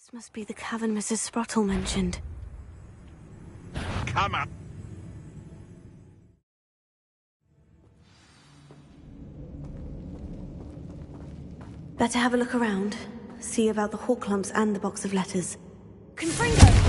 This must be the cavern Mrs. Sprottle mentioned. Come on. Better have a look around. See about the hawk lumps and the box of letters. Confringo!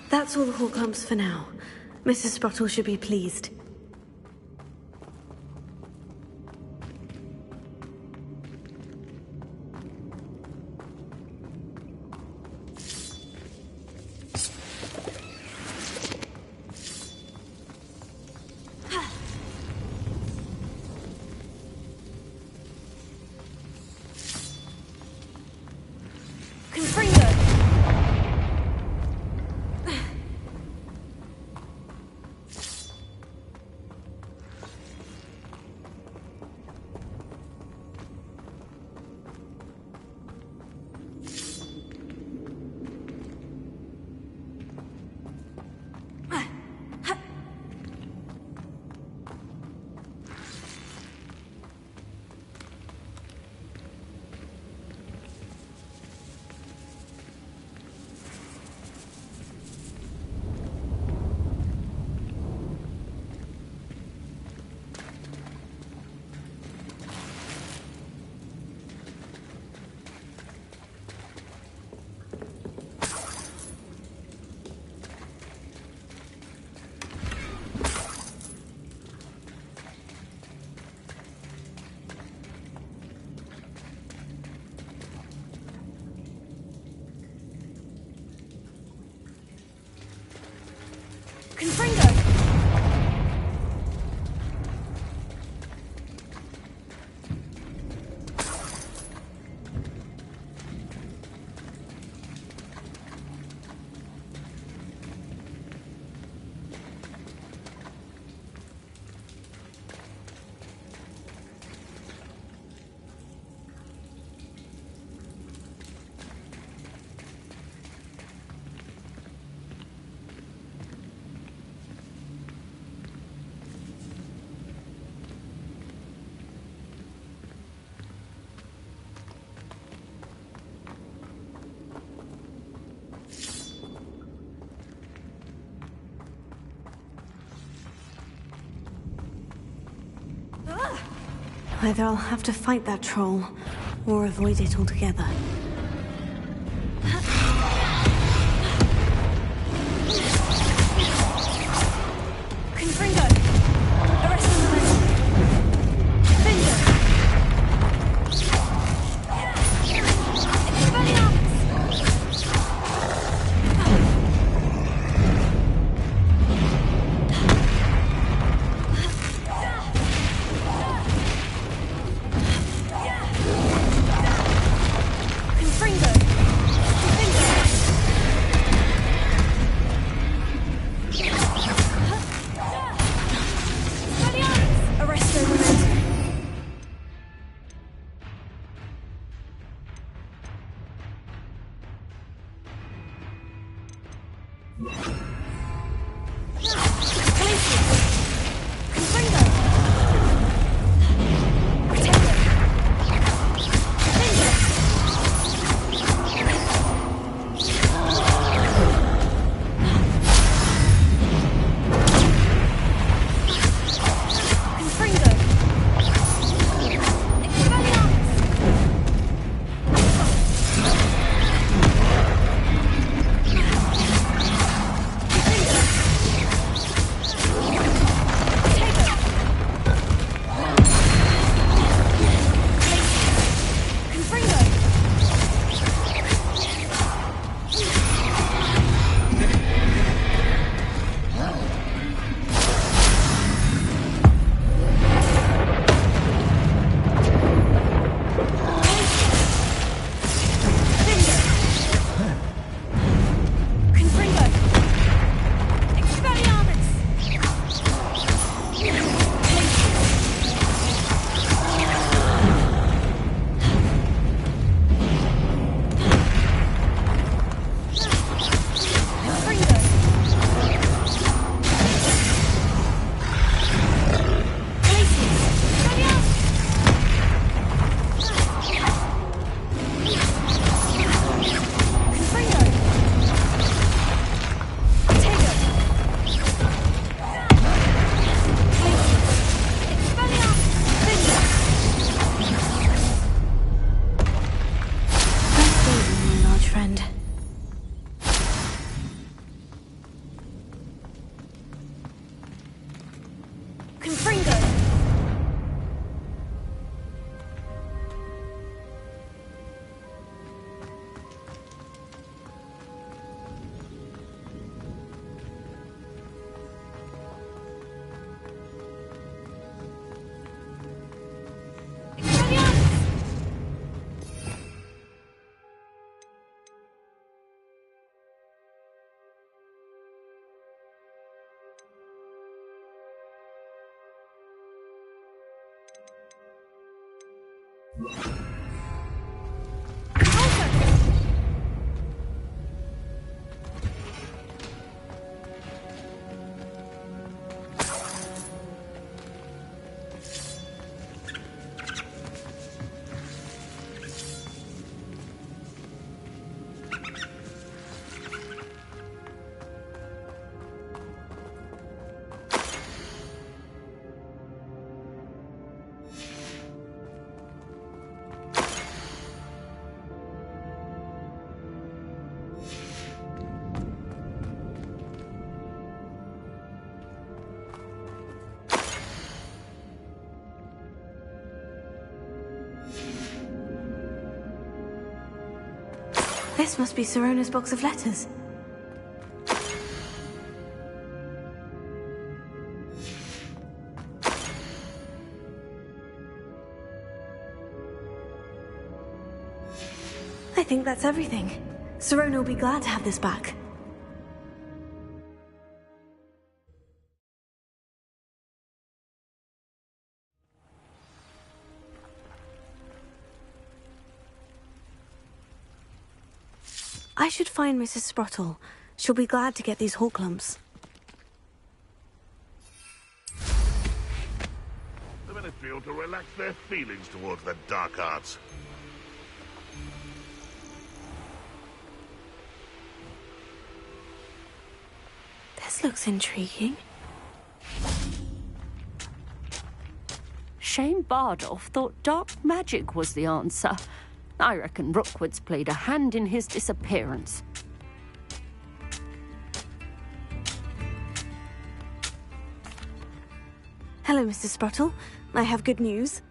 That's all the hawk lumps for now. Mrs. Sprottle should be pleased. Either I'll have to fight that troll, or avoid it altogether. This must be Sirona's box of letters. I think that's everything. Sirona will be glad to have this back. I should find Mrs. Sprottle. She'll be glad to get these Horklumps. The men feel to relax their feelings towards the dark arts. This looks intriguing. Shane Bardolph thought dark magic was the answer. I reckon Rookwood's played a hand in his disappearance. Hello, Mrs. Sprottle. I have good news.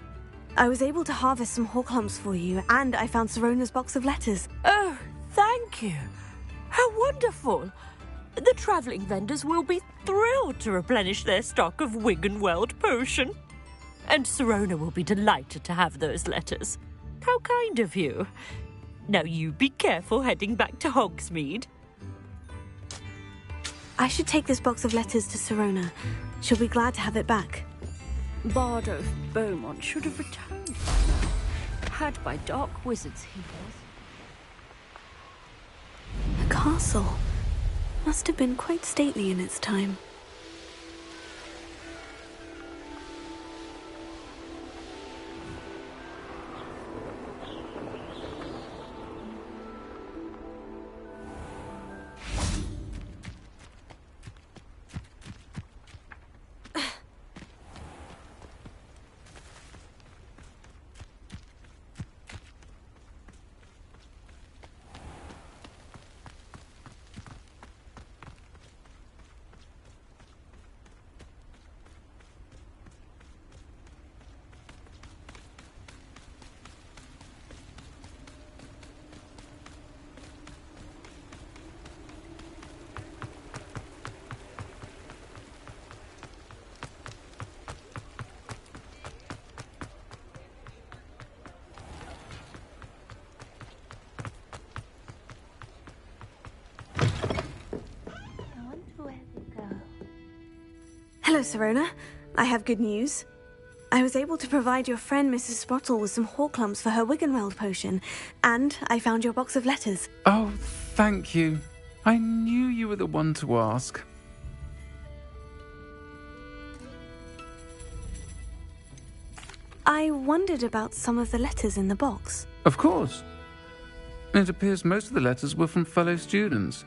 I was able to harvest some Horklumps for you, and I found Sirona's box of letters. Oh, thank you. How wonderful. The travelling vendors will be thrilled to replenish their stock of Wiggenweld potion. And Sirona will be delighted to have those letters. How kind of you. Now you be careful heading back to Hogsmeade. I should take this box of letters to Sirona. She'll be glad to have it back. Bardolph Beaumont should have returned by now. Had by dark wizards he was. A castle. Must have been quite stately in its time. Hello, Sirona. I have good news. I was able to provide your friend Mrs. Sprottle with some Horklumps for her Wiggenweld potion, and I found your box of letters. Oh, thank you. I knew you were the one to ask. I wondered about some of the letters in the box. Of course. It appears most of the letters were from fellow students.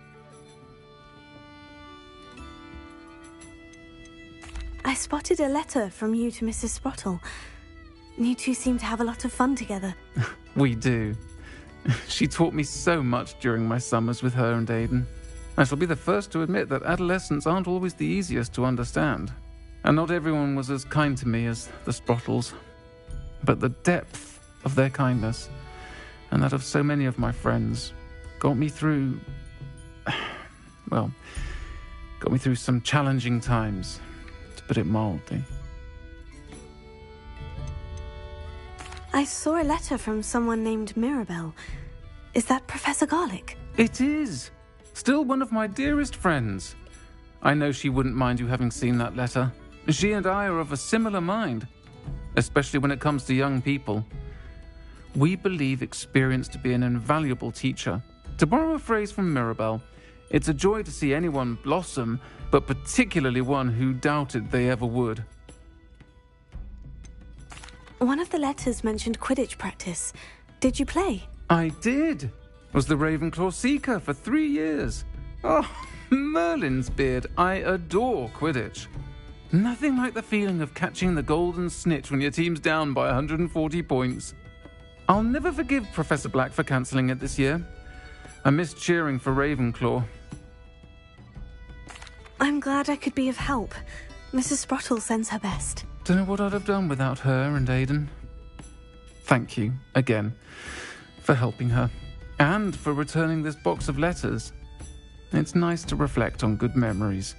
I spotted a letter from you to Mrs. Sprottle. You two seem to have a lot of fun together. We do. She taught me so much during my summers with her and Aidan. I shall be the first to admit that adolescents aren't always the easiest to understand. And not everyone was as kind to me as the Sprottles. But the depth of their kindness, and that of so many of my friends, got me through... well, got me through some challenging times, to put it mildly. I saw a letter from someone named Mirabelle. Is that Professor Garlick? It is! Still one of my dearest friends. I know she wouldn't mind you having seen that letter. She and I are of a similar mind, especially when it comes to young people. We believe experience to be an invaluable teacher. To borrow a phrase from Mirabelle, it's a joy to see anyone blossom, but particularly one who doubted they ever would. One of the letters mentioned Quidditch practice. Did you play? I did. Was the Ravenclaw Seeker for 3 years. Oh, Merlin's beard. I adore Quidditch. Nothing like the feeling of catching the golden snitch when your team's down by 140 points. I'll never forgive Professor Black for cancelling it this year. I missed cheering for Ravenclaw. I'm glad I could be of help. Mrs. Sprottle sends her best. Don't know what I'd have done without her and Aidan. Thank you, again, for helping her, and for returning this box of letters. It's nice to reflect on good memories.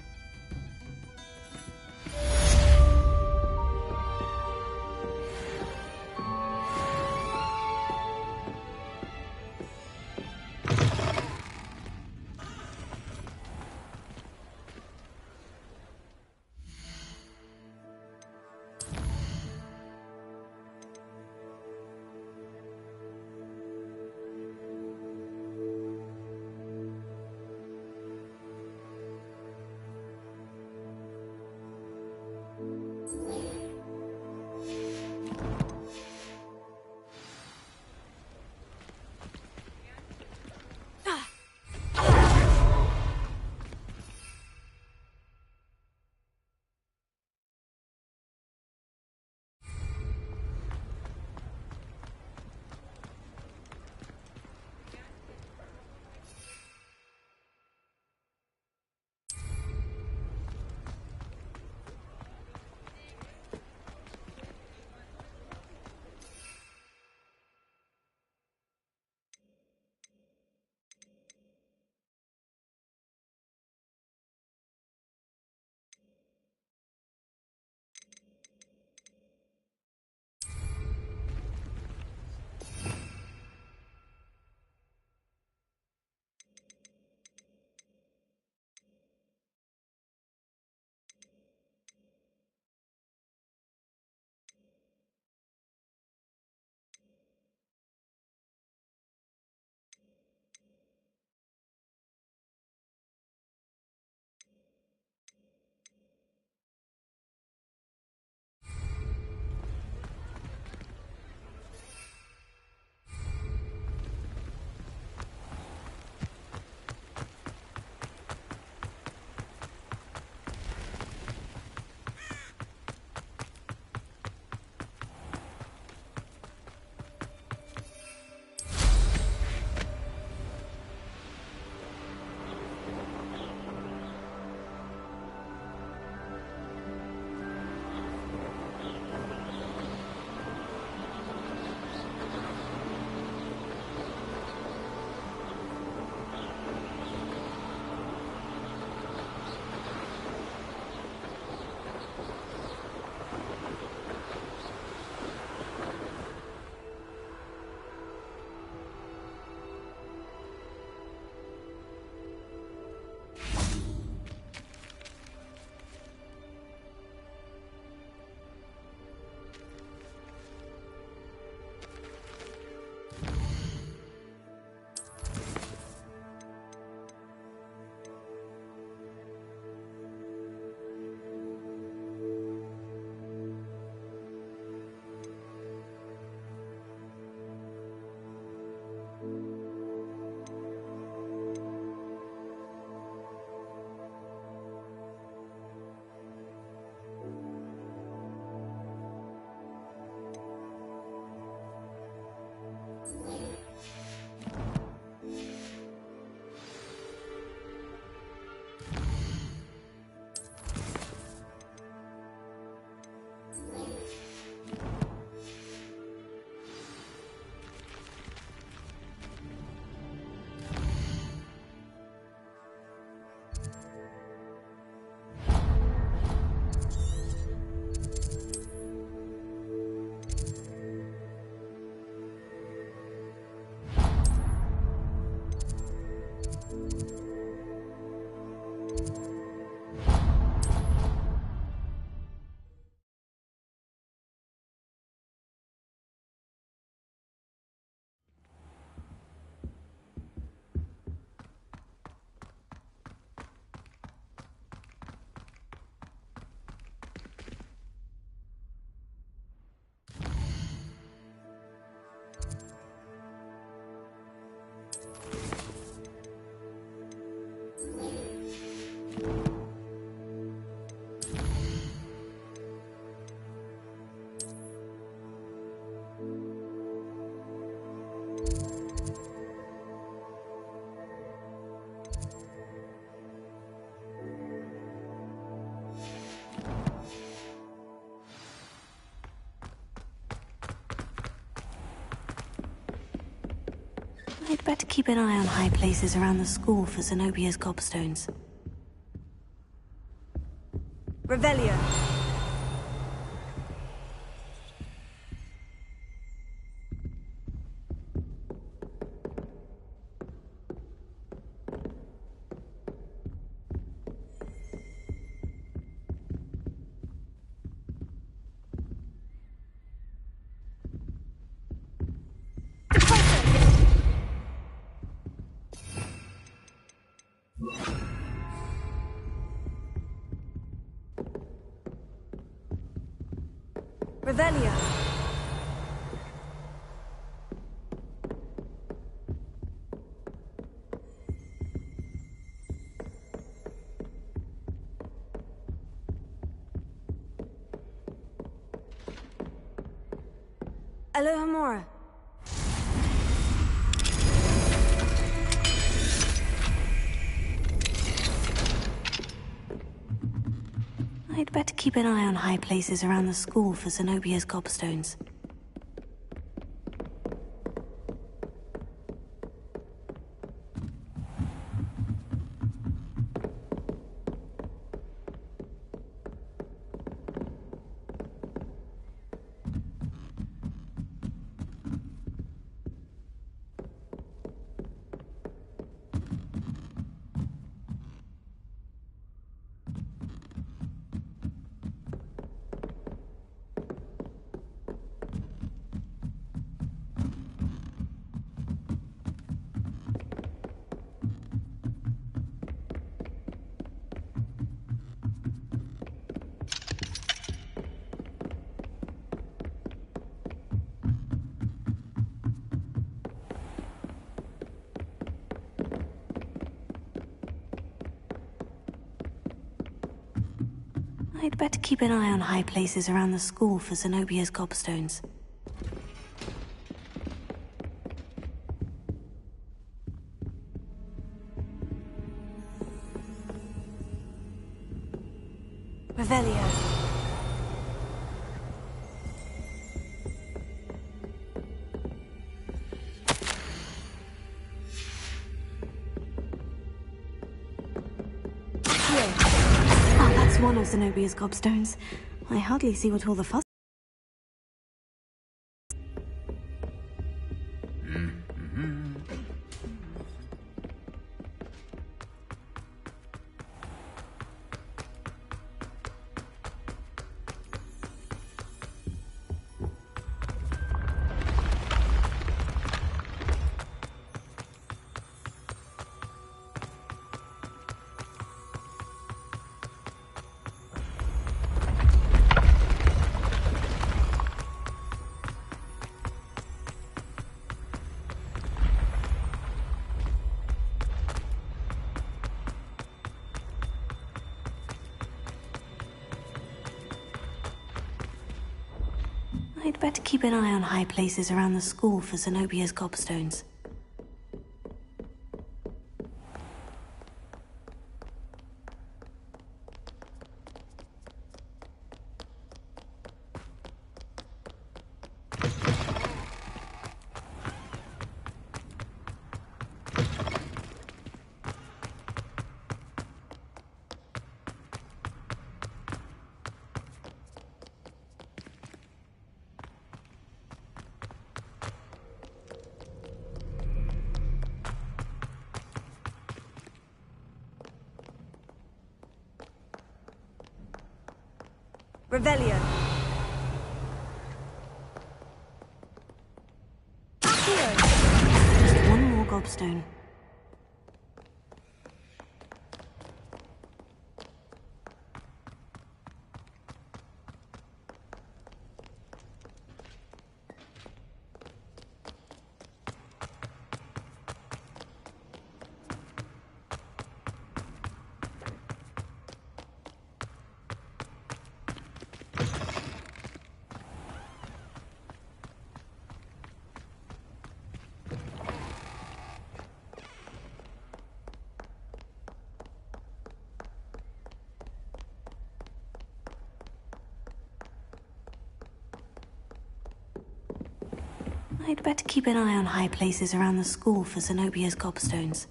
better keep an eye on high places around the school for Zenobia's gobstones. Revelio. Revelio. Alohomora. I'd better keep an eye on high places around the school for Zenobia's gobstones. I'd better keep an eye on high places around the school for Zenobia's gobstones. Revelio. Oh, that's one of Zenobia's gobstones. I hardly see what all the fuss. I'd better keep an eye on high places around the school for Zenobia's gobstones. Revelio. Just one more gobstone. I'd better keep an eye on high places around the school for Zenobia's gobstones.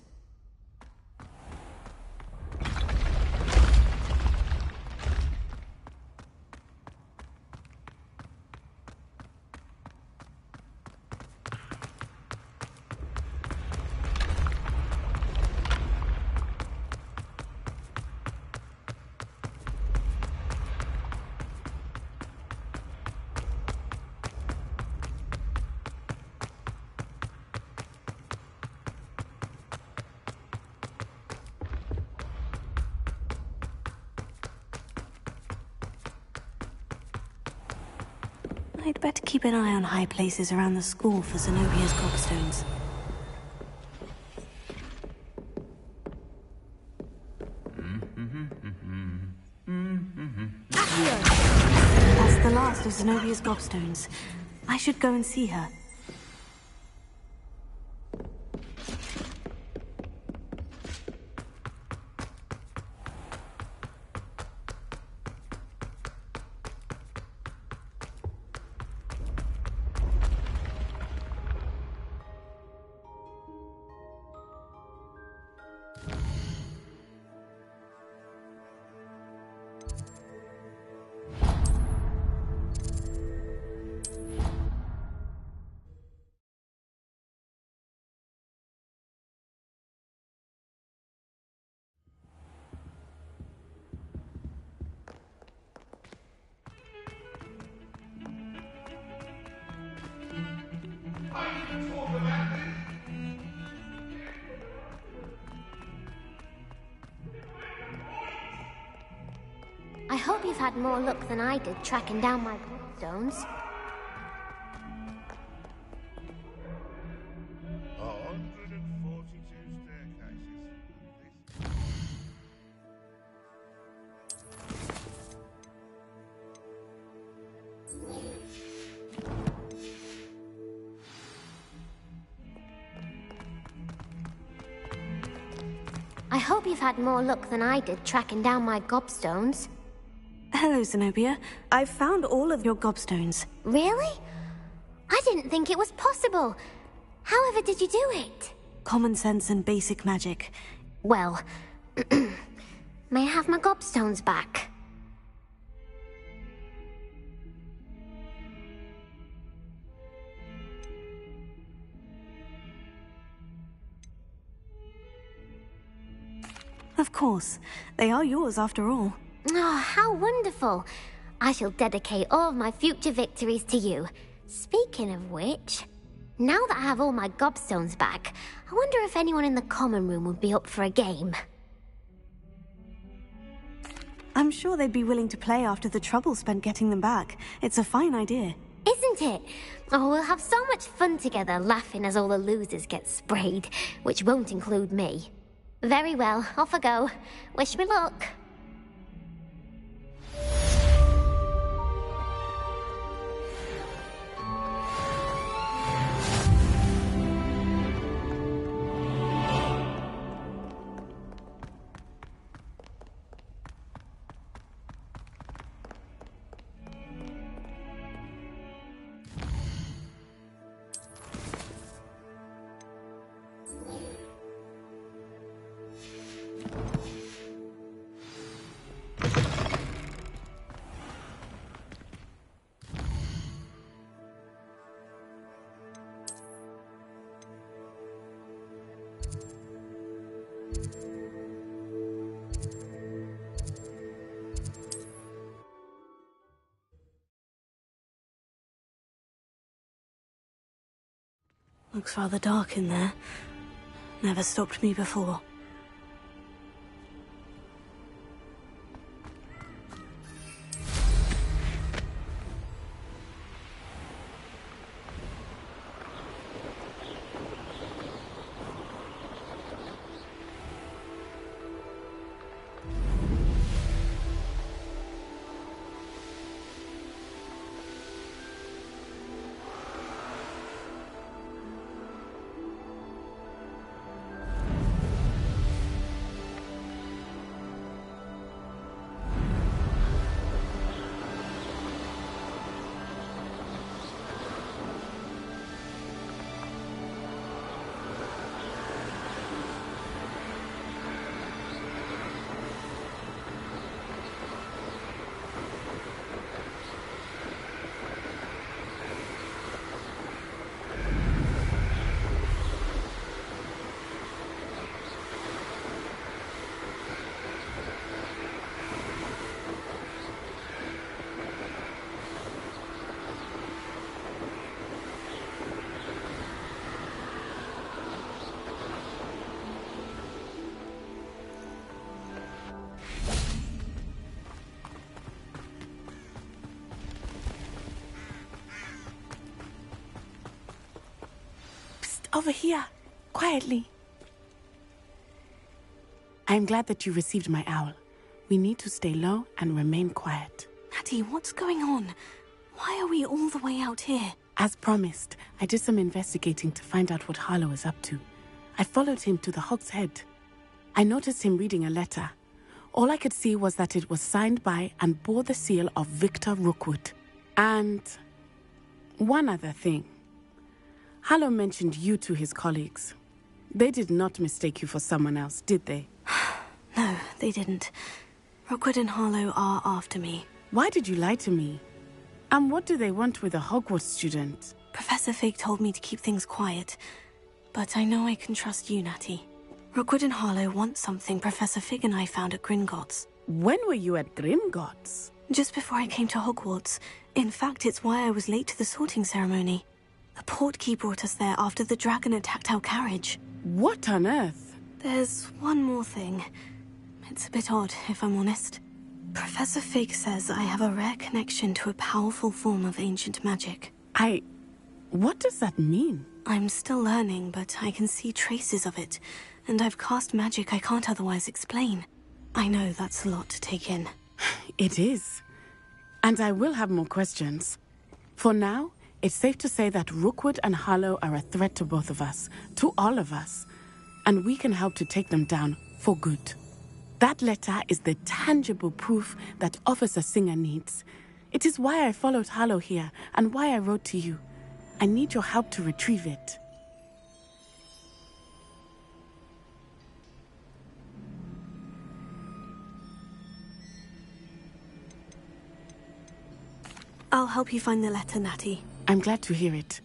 I'd better keep an eye on high places around the school for Zenobia's gobstones. That's the last of Zenobia's gobstones. I should go and see her. I hope you've had more luck than I did tracking down my stones. 142 staircases. I hope you've had more luck than I did tracking down my gobstones. Hello, Zenobia. I've found all of your gobstones. Really? I didn't think it was possible. However did you do it? Common sense and basic magic. Well, may I have my gobstones back? Of course. They are yours after all. Oh, how wonderful. I shall dedicate all of my future victories to you. Speaking of which, now that I have all my gobstones back, I wonder if anyone in the common room would be up for a game. I'm sure they'd be willing to play after the trouble spent getting them back. It's a fine idea. Isn't it? Oh, we'll have so much fun together laughing as all the losers get sprayed, which won't include me. Very well, off I go. Wish me luck. Looks rather dark in there. Never stopped me before. Over here, quietly. I'm glad that you received my owl. We need to stay low and remain quiet. Natty, what's going on? Why are we all the way out here? As promised, I did some investigating to find out what Harlow is up to. I followed him to the Hog's Head. I noticed him reading a letter. All I could see was that it was signed by and bore the seal of Victor Rookwood. And one other thing. Harlow mentioned you to his colleagues. They did not mistake you for someone else, did they? No, they didn't. Rookwood and Harlow are after me. Why did you lie to me? And what do they want with a Hogwarts student? Professor Fig told me to keep things quiet, but I know I can trust you, Natty. Rookwood and Harlow want something Professor Fig and I found at Gringotts. When were you at Gringotts? Just before I came to Hogwarts. In fact, it's why I was late to the sorting ceremony. The portkey brought us there after the dragon attacked our carriage. What on earth? There's one more thing. It's a bit odd, if I'm honest. Professor Fig says I have a rare connection to a powerful form of ancient magic. What does that mean? I'm still learning, but I can see traces of it, and I've cast magic I can't otherwise explain. I know that's a lot to take in. It is. And I will have more questions. For now, it's safe to say that Rookwood and Harlow are a threat to both of us, to all of us, and we can help to take them down for good. That letter is the tangible proof that Officer Singer needs. It is why I followed Harlow here and why I wrote to you. I need your help to retrieve it. I'll help you find the letter, Natty. I'm glad to hear it.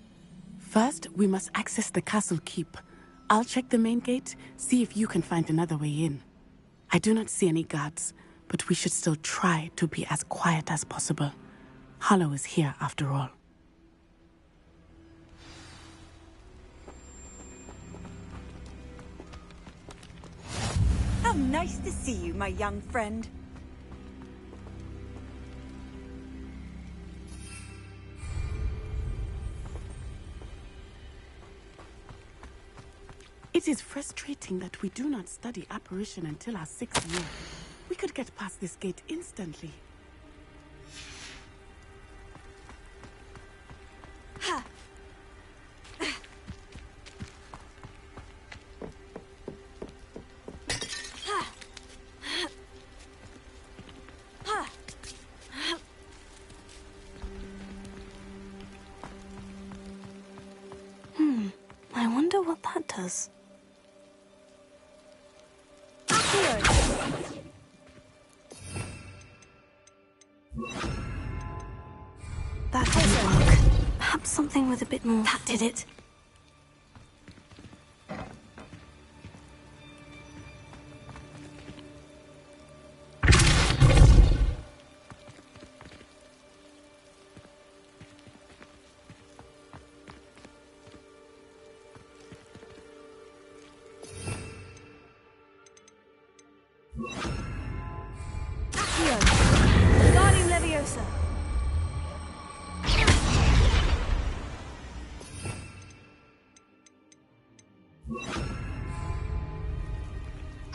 First, we must access the castle keep. I'll check the main gate, see if you can find another way in. I do not see any guards, but we should still try to be as quiet as possible. Harlow is here after all. How nice to see you, my young friend. It is frustrating that we do not study apparition until our 6th year. We could get past this gate instantly. Ha! I wonder what that does. That didn't work. Perhaps something with a bit more. That did it. Guardian Leviosa.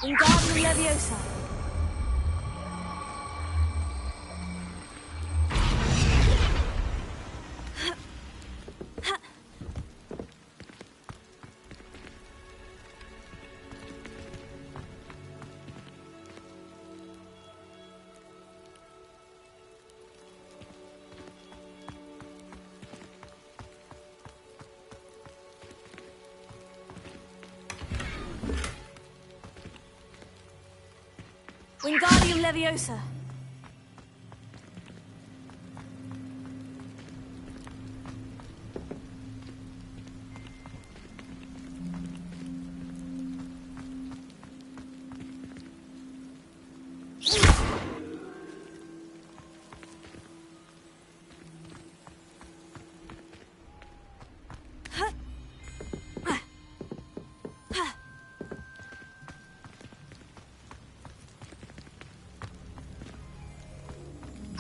Guardian Leviosa. Wingardium Leviosa.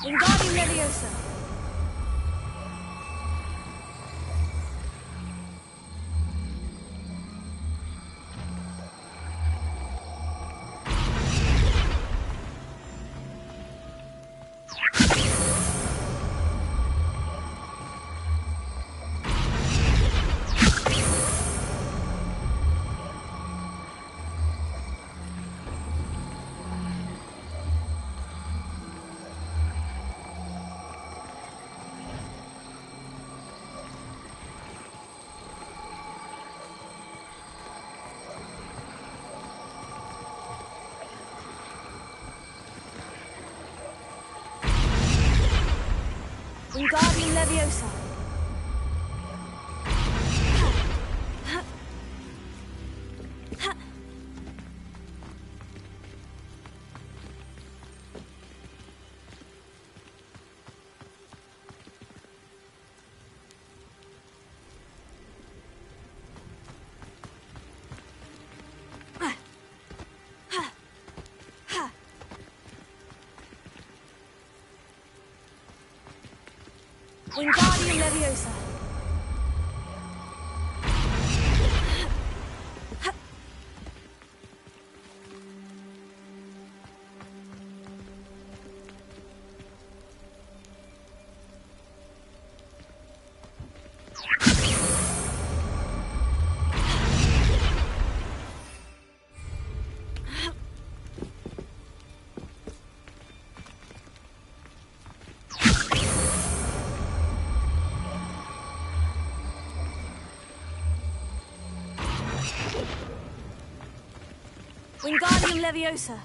Wingardium Leviosa. Leviosa. Wingardium Leviosa. Wingardium Leviosa.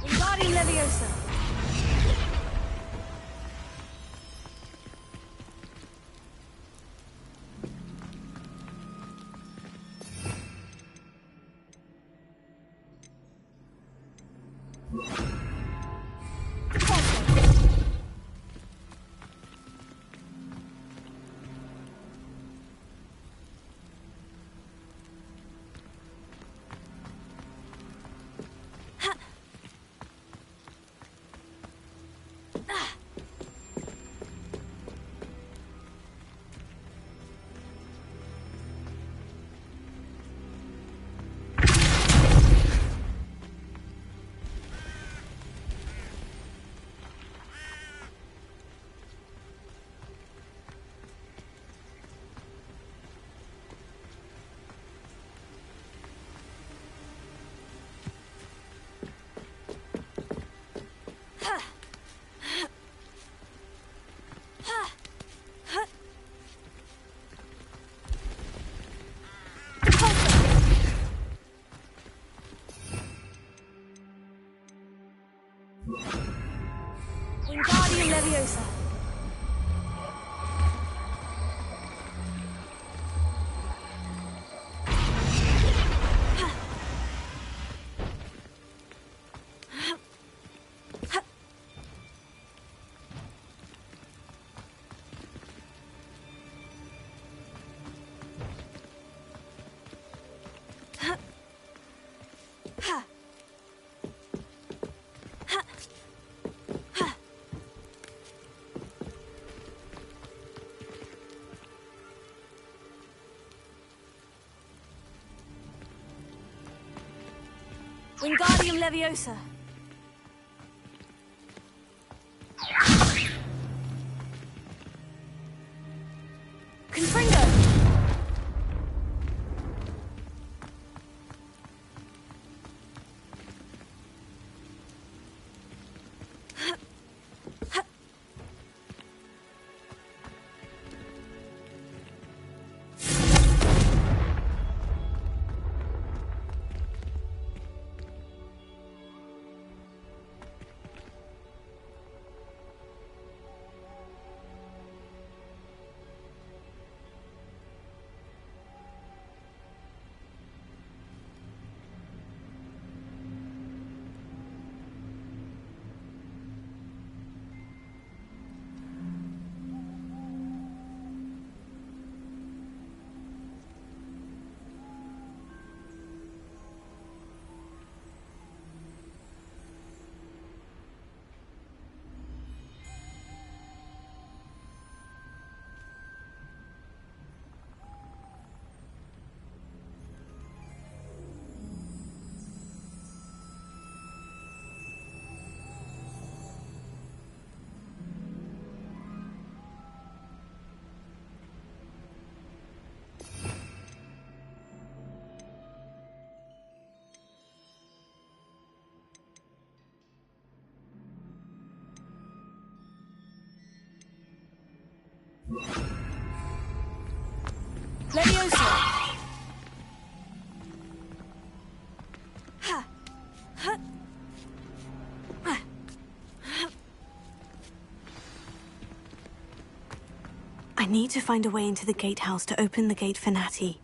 Wingardium Leviosa. Wingardium Leviosa. Wingardium Leviosa. Confringo. need to find a way into the gatehouse to open the gate for Natty.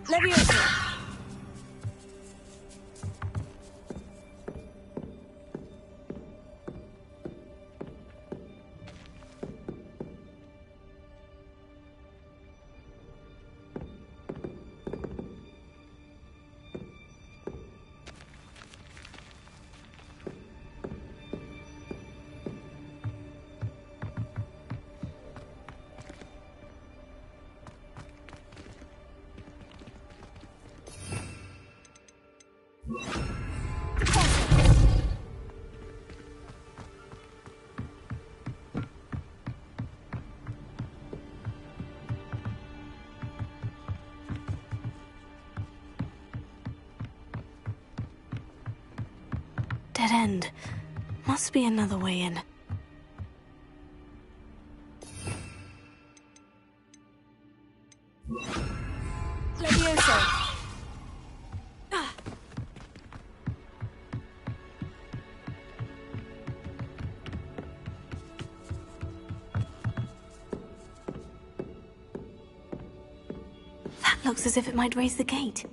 Leviosa! Dead end. Must be another way in. Leviosa! That looks as if it might raise the gate.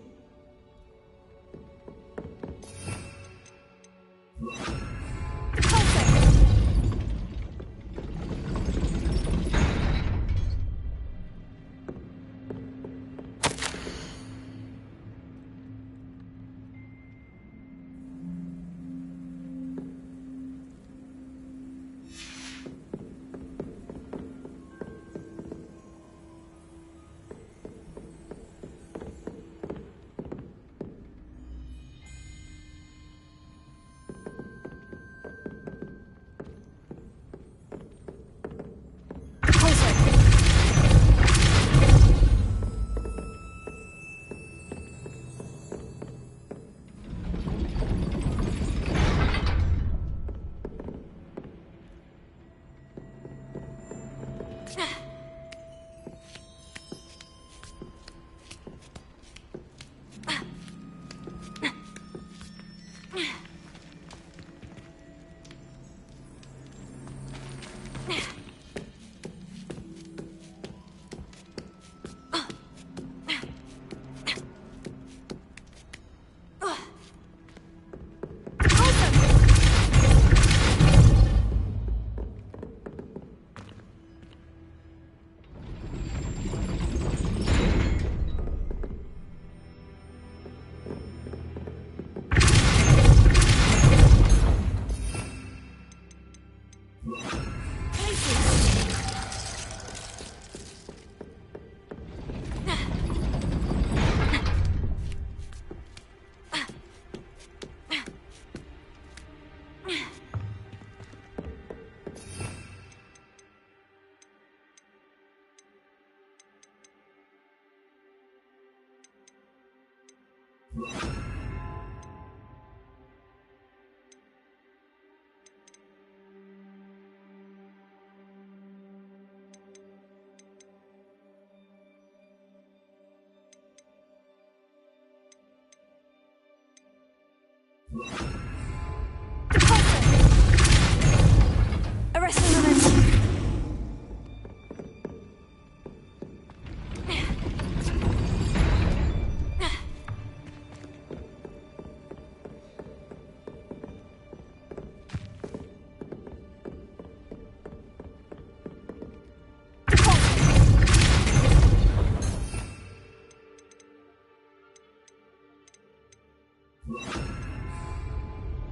Arresting momentum.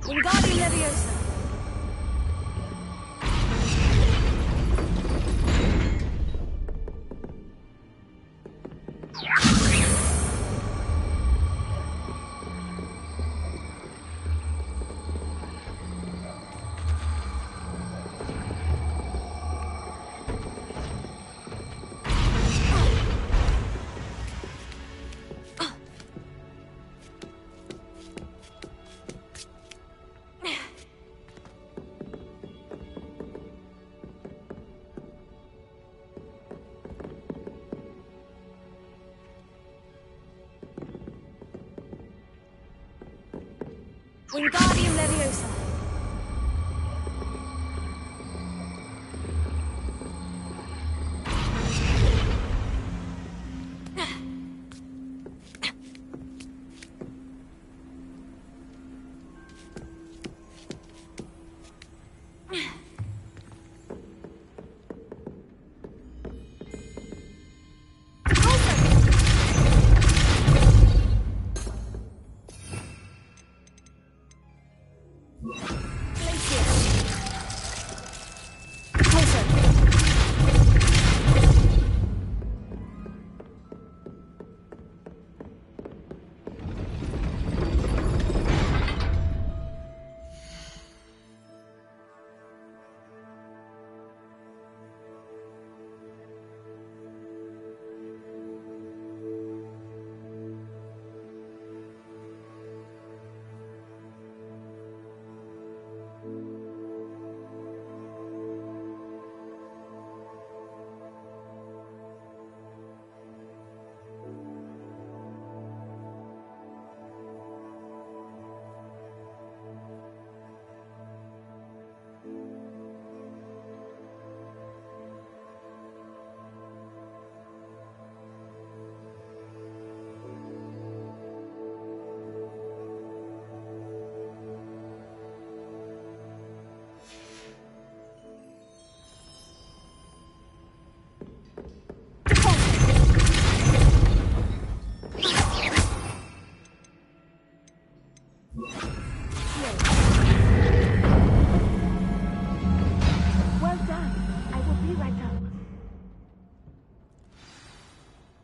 Wingardium Leviosa! Wingardium Leviosa.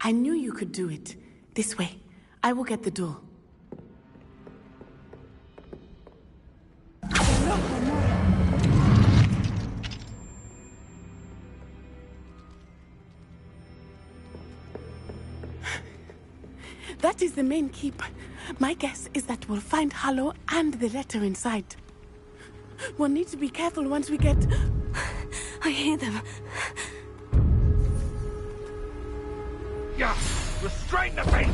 I knew you could do it. This way. I will get the door. That is the main keep. My guess is that we'll find Hallow and the letter inside. We'll need to be careful once we get... I hear them. Yeah! Restrain the beast!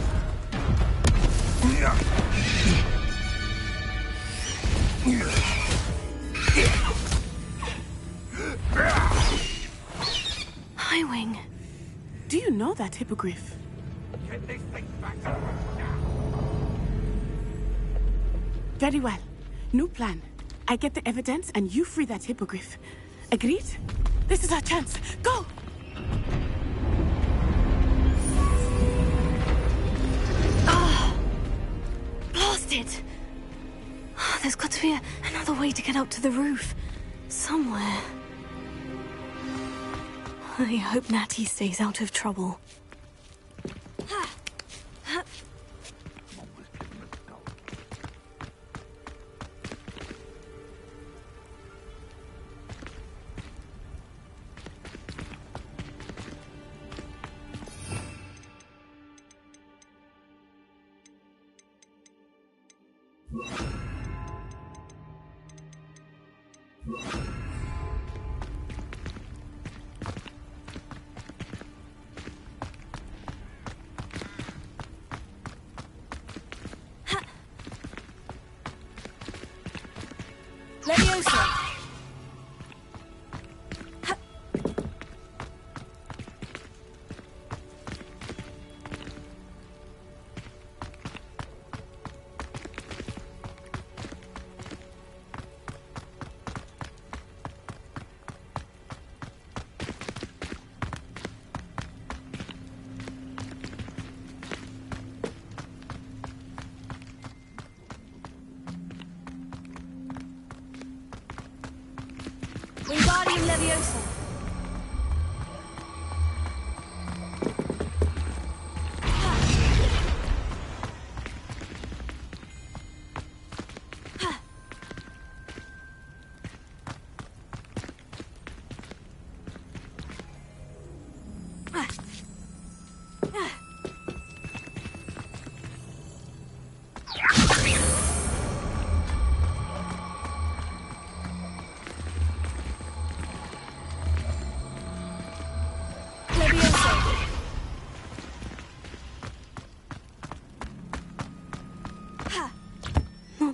Highwing. Do you know that hippogriff? Get these things back to us now! Very well. New plan. I get the evidence and you free that hippogriff. Agreed? This is our chance. Go! Blasted! There's got to be another way to get up to the roof. Somewhere. I hope Natty stays out of trouble. Leviosa. Wingardium Leviosa.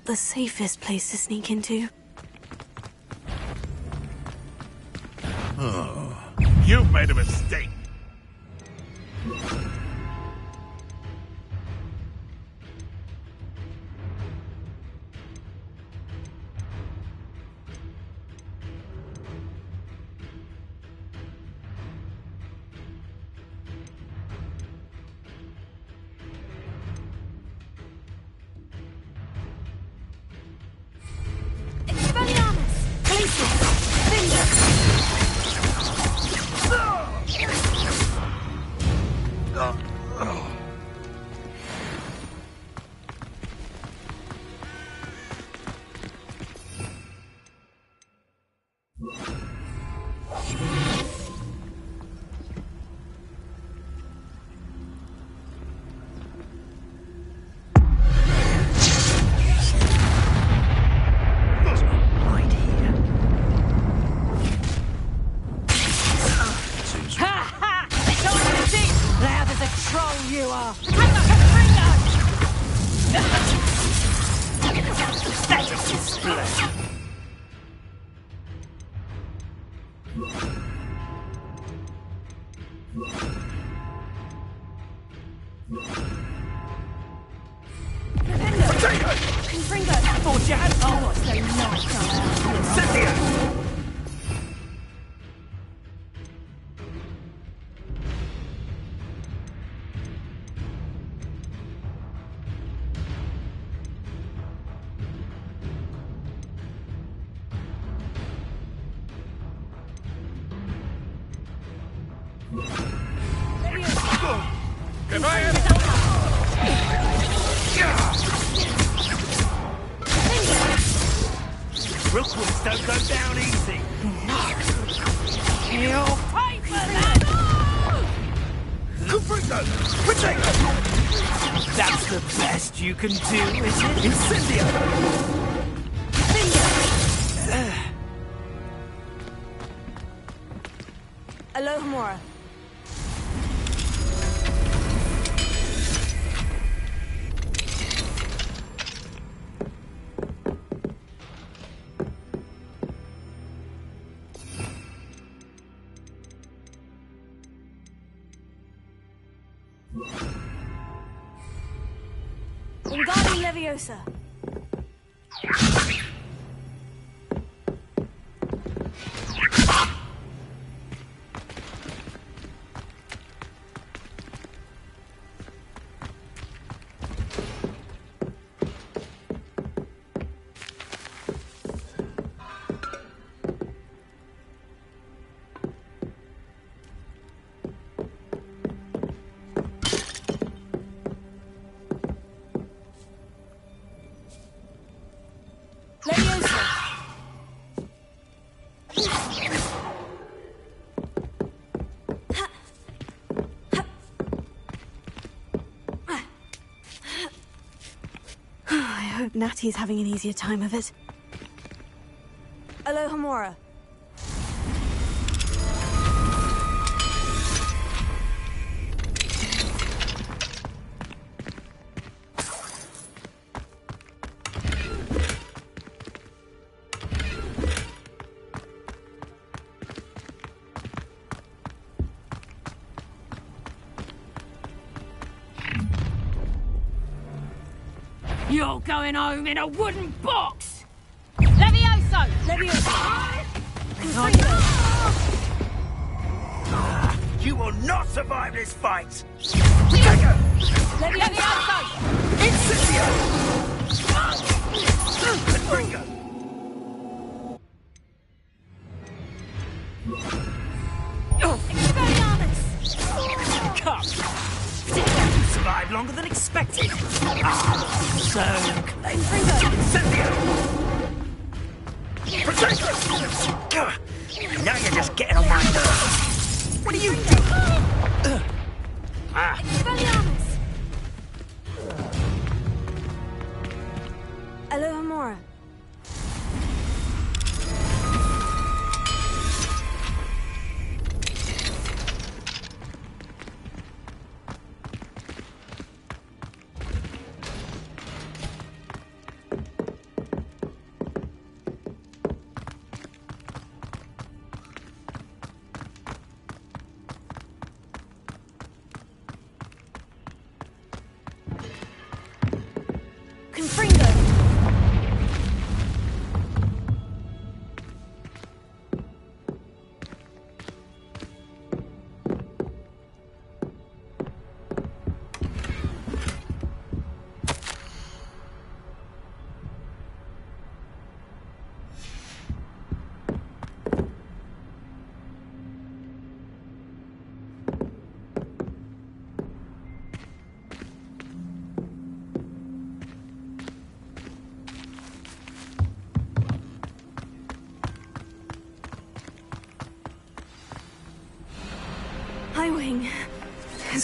not the safest place to sneak into. You've made a mistake. Expelliarmus! Glacius! Finger! Rookwoods don't go down easy. You'll pay for that! Confringo! Retake! That's the best you can do, is it? Incendio! Alohomora. Wingardium Leviosa. Leviosa. I hope Natty's having an easier time of it. Alohomora. You're going home in a wooden box! Levioso! Leviosa. You will not survive this fight! Retake! Leviosa! Incendio! Confringo! Expelliarmus! Come! You survived longer than expected. So close. Incendio! Protect us! Now you're just getting on my nerves. What are you doing? Expelliarmus! Alohomora.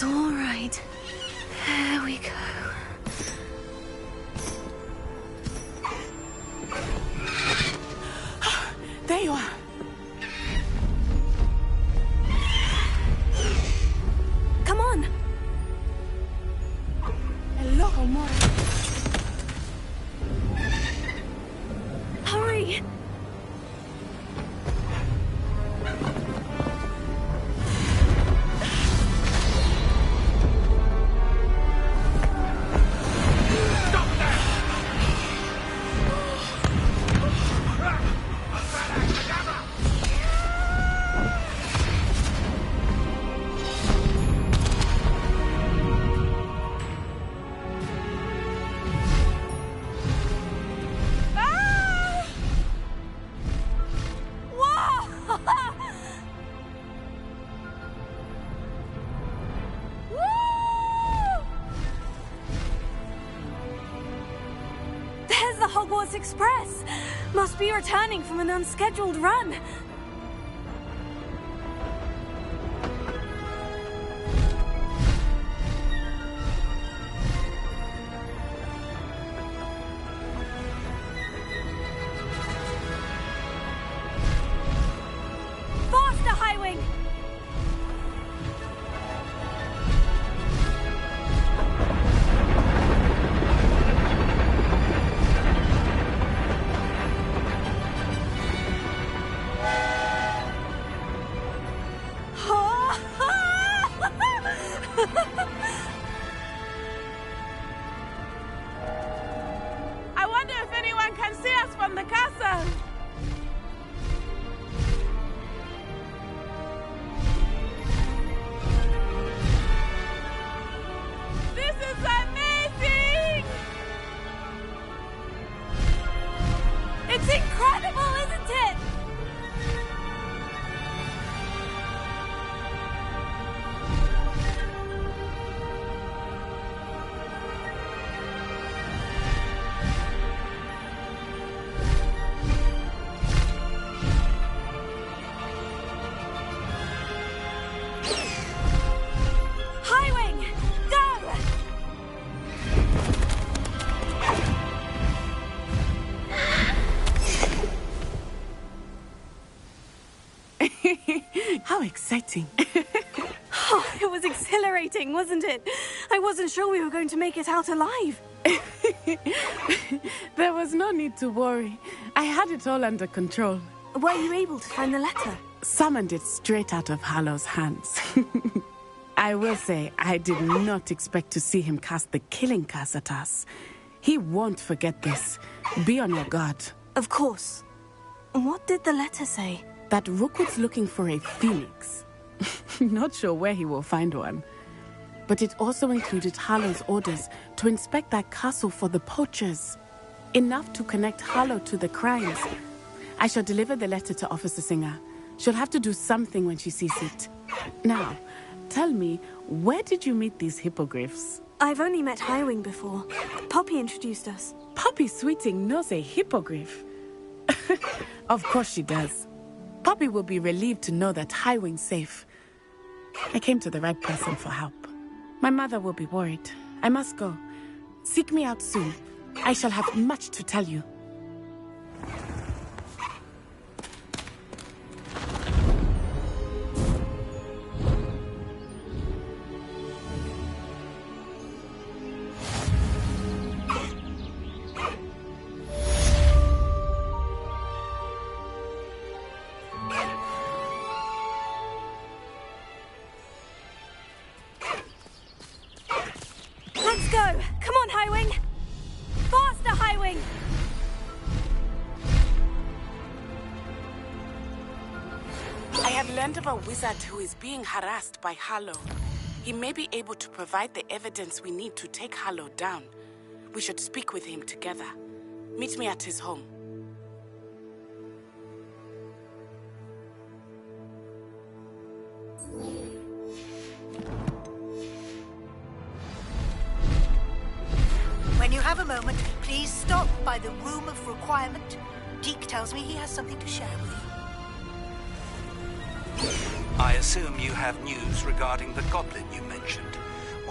is all right. There we go. There you are. Come on. Hello, Homora. Hurry. There's the Hogwarts Express. Must be returning from an unscheduled run. Faster, Highwing! I wonder if anyone can see us from the castle. This is amazing! It's incredible, isn't it? Highwing, go! How exciting. Oh, it was exhilarating, wasn't it? I wasn't sure we were going to make it out alive. There was no need to worry. I had it all under control. Were you able to find the letter? Summoned it straight out of Hallow's hands. I will say, I did not expect to see him cast the killing curse at us. He won't forget this. Be on your guard. Of course. What did the letter say? That Rookwood's looking for a phoenix. Not sure where he will find one. But it also included Hallow's orders to inspect that castle for the poachers. Enough to connect Hallow to the crimes. I shall deliver the letter to Officer Singer. She'll have to do something when she sees it. Now, tell me, where did you meet these hippogriffs? I've only met Highwing before. Poppy introduced us. Poppy Sweeting knows a hippogriff. Of course she does. Poppy will be relieved to know that Highwing's safe. I came to the right person for help. My mother will be worried. I must go. Seek me out soon. I shall have much to tell you. Let's go! Come on, Highwing! Faster, Highwing! I have learned of a wizard who is being harassed by Hallow. He may be able to provide the evidence we need to take Hallow down. We should speak with him together. Meet me at his home. When you have a moment, please stop by the Room of Requirement. Deke tells me he has something to share with you. I assume you have news regarding the goblin you mentioned.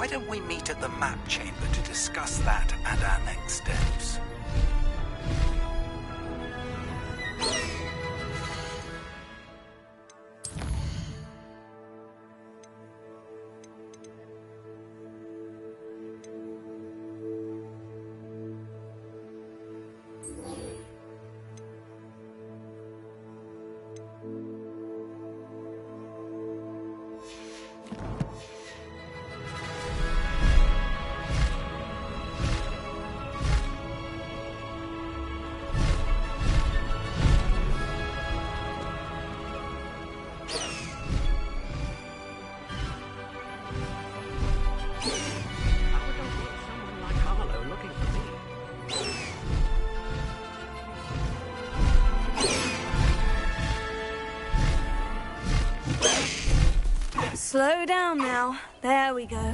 Why don't we meet at the map chamber to discuss that and our next steps? Slow down now. There we go.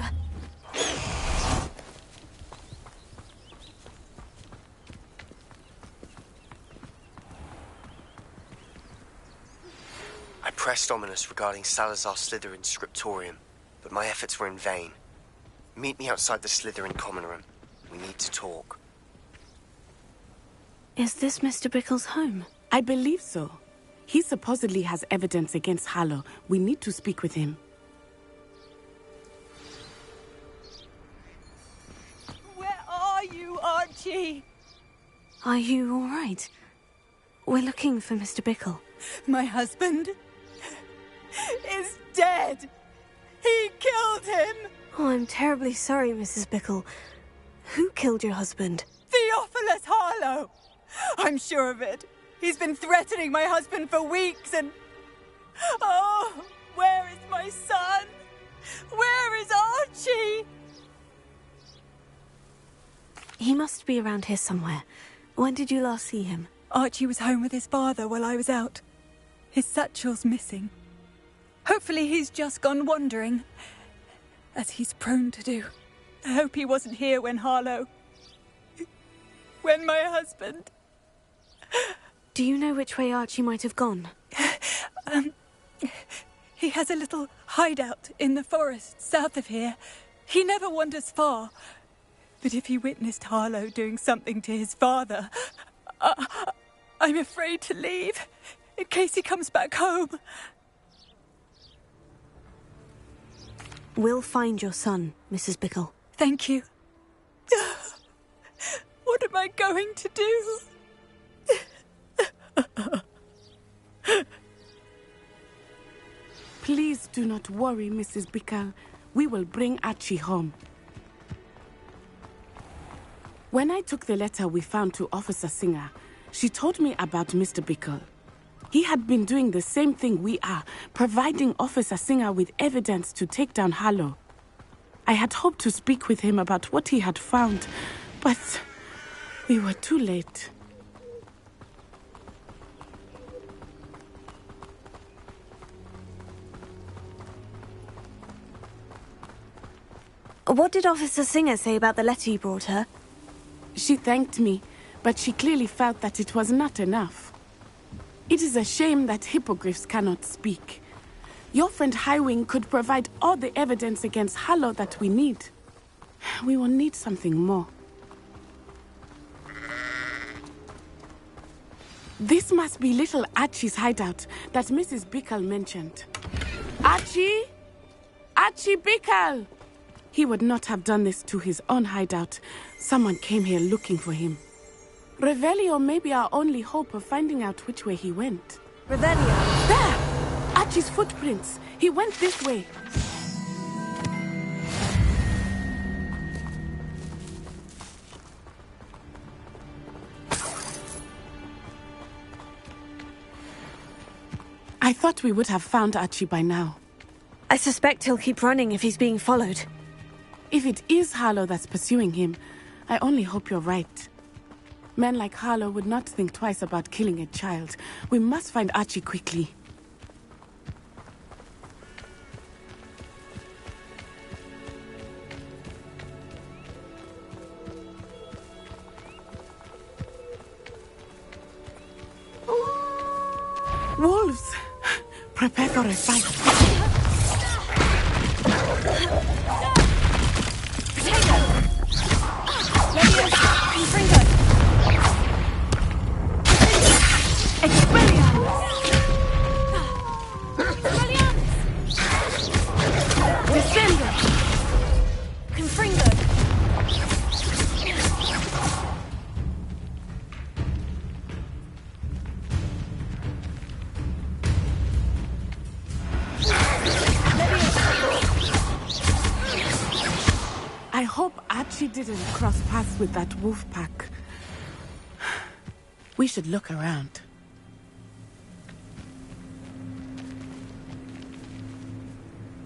I pressed Ominous regarding Salazar Slytherin's scriptorium, but my efforts were in vain. Meet me outside the Slytherin common room. We need to talk. Is this Mr. Bickle's home? I believe so. He supposedly has evidence against Harlow. We need to speak with him. Where are you, Archie? Are you all right? We're looking for Mr. Bickle. My husband is dead. He killed him. Oh, I'm terribly sorry, Mrs. Bickle. Who killed your husband? Theophilus Harlow. I'm sure of it. He's been threatening my husband for weeks and... Oh, where is my son? Where is Archie? He must be around here somewhere. When did you last see him? Archie was home with his father while I was out. His satchel's missing. Hopefully he's just gone wandering, as he's prone to do. I hope he wasn't here when Harlow... when my husband... Do you know which way Archie might have gone? He has a little hideout in the forest south of here. He never wanders far. But if he witnessed Harlow doing something to his father, I'm afraid to leave, in case he comes back home. We'll find your son, Mrs. Bickle. Thank you. What am I going to do? Please do not worry, Mrs. Bickle. We will bring Archie home. When I took the letter we found to Officer Singer, she told me about Mr. Bickle. He had been doing the same thing we are, providing Officer Singer with evidence to take down Harlow. I had hoped to speak with him about what he had found, but we were too late. What did Officer Singer say about the letter you brought her? She thanked me, but she clearly felt that it was not enough. It is a shame that hippogriffs cannot speak. Your friend Highwing could provide all the evidence against Harlow that we need. We will need something more. This must be little Archie's hideout that Mrs. Bickle mentioned. Archie? Archie Bickle! He would not have done this to his own hideout. Someone came here looking for him. Revelio may be our only hope of finding out which way he went. Revelio? There! Archie's footprints. He went this way. I thought we would have found Archie by now. I suspect he'll keep running if he's being followed. If it is Harlow that's pursuing him, I only hope you're right. Men like Harlow would not think twice about killing a child. We must find Archie quickly. Wolves! Prepare for a fight. I hope Archie didn't cross paths with that wolf pack. We should look around.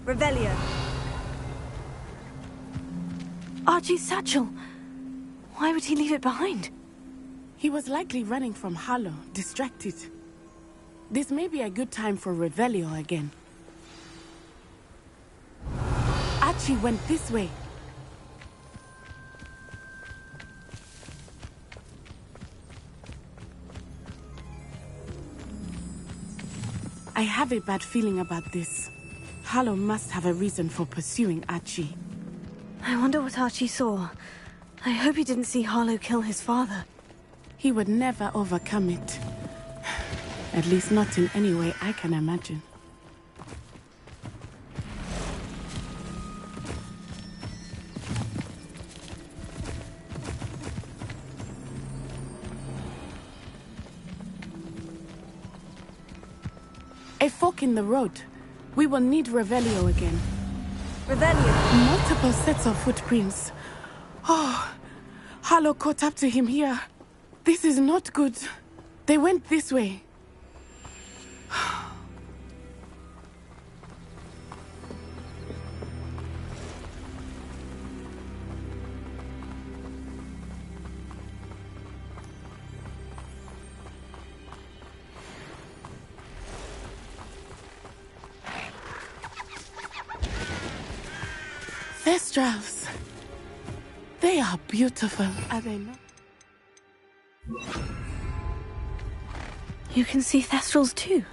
Revelio. Archie's satchel. Why would he leave it behind? He was likely running from Harlow, distracted. This may be a good time for Revelio again. Archie went this way. I have a bad feeling about this. Harlow must have a reason for pursuing Archie. I wonder what Archie saw. I hope he didn't see Harlow kill his father. He would never overcome it. At least not in any way I can imagine. A fork in the road. We will need Revelio again. Revelio? Multiple sets of footprints. Oh, Harlow caught up to him here. This is not good. They went this way. Thestrals. They are beautiful, are they not? You can see Thestrals too?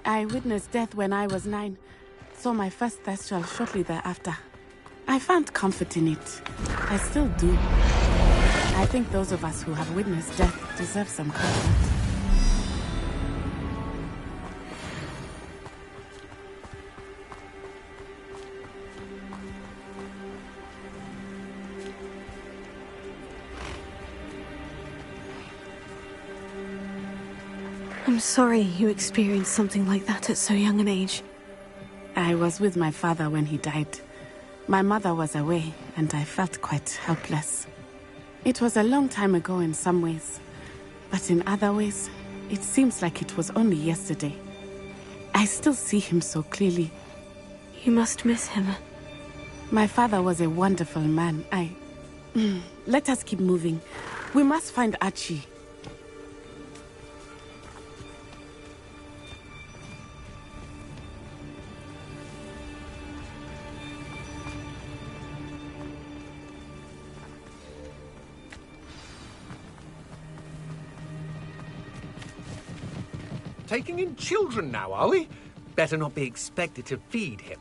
I witnessed death when I was 9. Saw my first Thestral shortly thereafter. I found comfort in it. I still do. I think those of us who have witnessed death deserve some comfort. I'm sorry you experienced something like that at so young an age. I was with my father when he died. My mother was away, and I felt quite helpless. It was a long time ago in some ways, but in other ways, it seems like it was only yesterday. I still see him so clearly. You must miss him. My father was a wonderful man. Let us keep moving. We must find Archie. Taking in children now, are we? Better not be expected to feed him.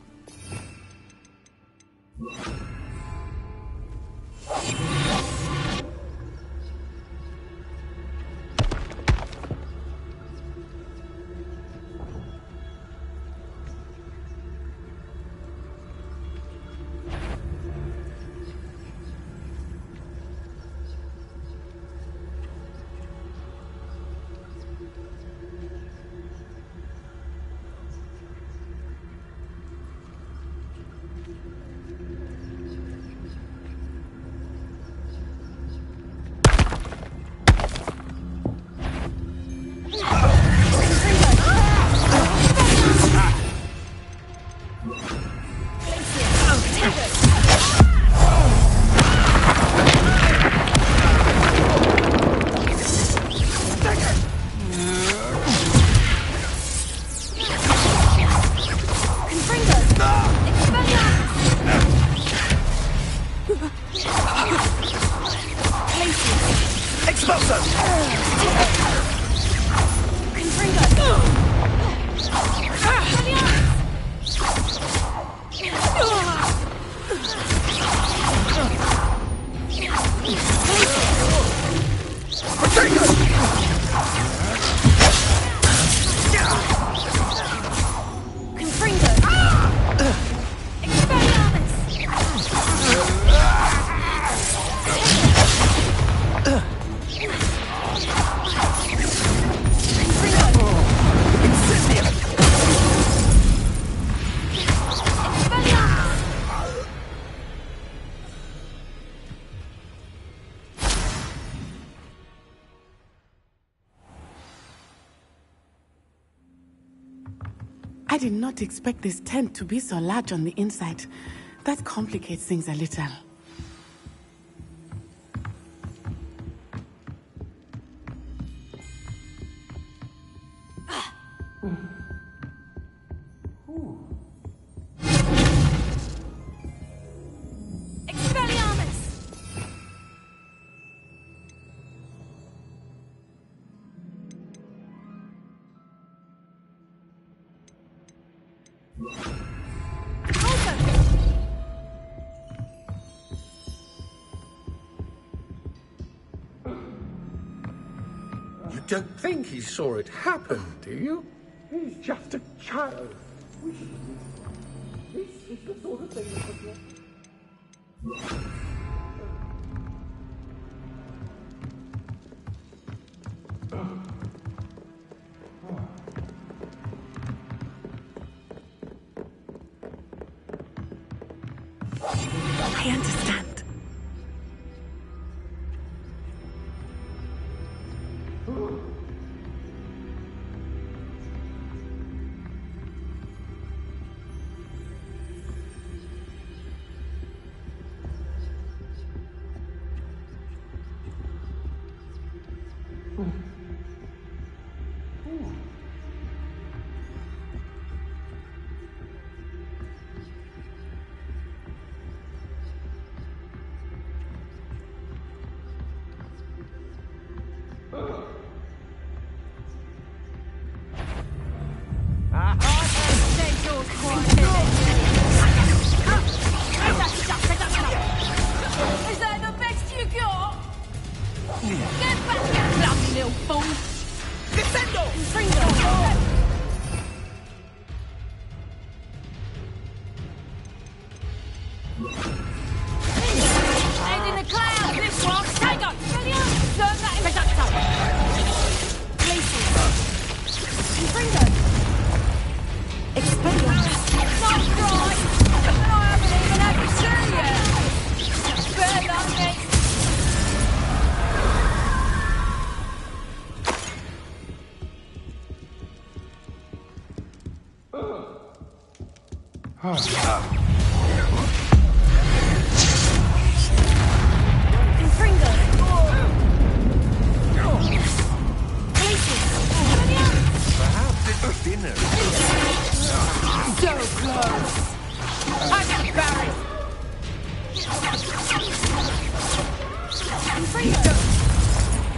I did not expect this tent to be so large on the inside. That complicates things a little. You don't think he saw it happen, do you? He's just a child. This is the sort of thing that I understand. Is that the best you got? Get back, you bloody little fool! Descendo! Head in the clouds, this one! Take on! Turn that into ducto! Places! Confringo! Expelliarmus! Nice try! And I haven't even had to see yet! Better luck next! Confringo! Places! Perhaps it was dinner. So close! I got Barry! Confringo!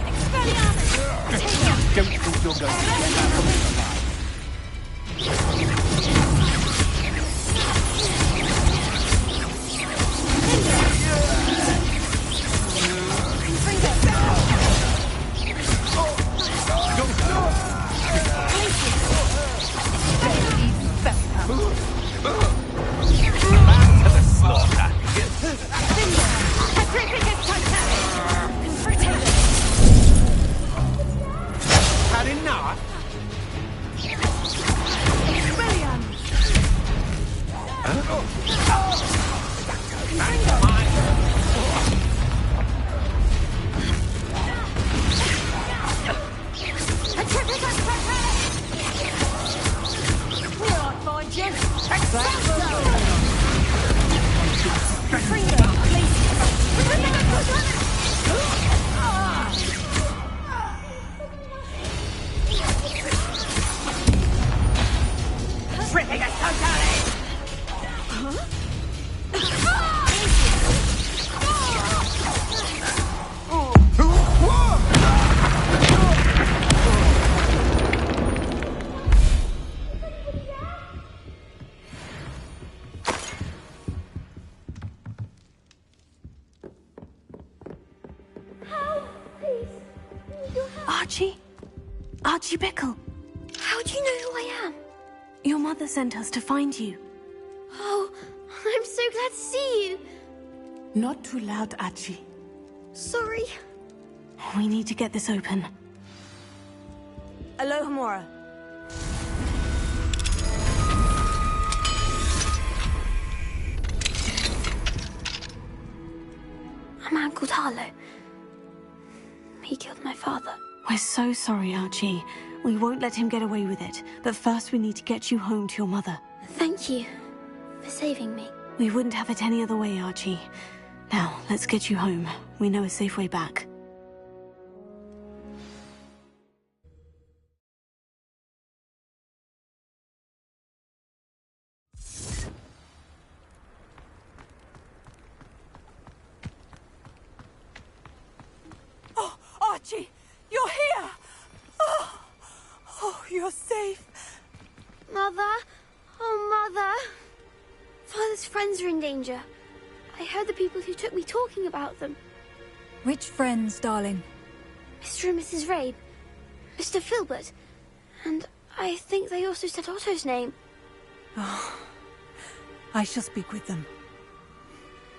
Expelliarmus! Don't think you're going to get that from it alive. Had enough? Archie Bickle. How do you know who I am? Your mother sent us to find you. Oh, I'm so glad to see you. Not too loud, Archie. Sorry. We need to get this open. Alohomora. A man called Harlow. He killed my father. We're so sorry, Archie. We won't let him get away with it, but first we need to get you home to your mother. Thank you for saving me. We wouldn't have it any other way, Archie. Now, let's get you home. We know a safe way back. Oh, Archie! You're here! Oh, you're safe. Mother? Oh, Mother. Father's friends are in danger. I heard the people who took me talking about them. Which friends, darling? Mr. and Mrs. Rabe. Mr. Filbert. And I think they also said Otto's name. Oh, I shall speak with them.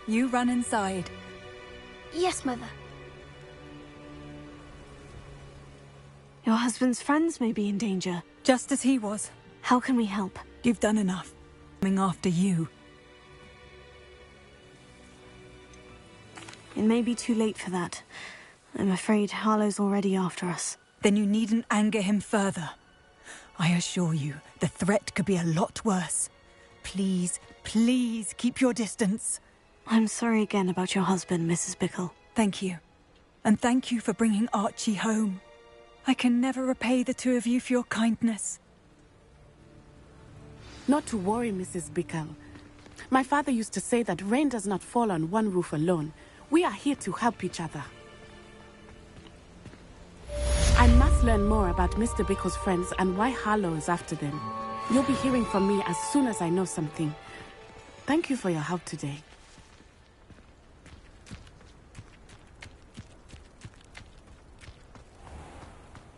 You run inside. Yes, Mother. Your husband's friends may be in danger. Just as he was. How can we help? You've done enough. Coming after you. It may be too late for that. I'm afraid Harlow's already after us. Then you needn't anger him further. I assure you, the threat could be a lot worse. Please, please keep your distance. I'm sorry again about your husband, Mrs. Bickle. Thank you. And thank you for bringing Archie home. I can never repay the two of you for your kindness. Not to worry, Mrs. Bickle. My father used to say that rain does not fall on one roof alone. We are here to help each other. I must learn more about Mr. Bickle's friends and why Harlow is after them. You'll be hearing from me as soon as I know something. Thank you for your help today.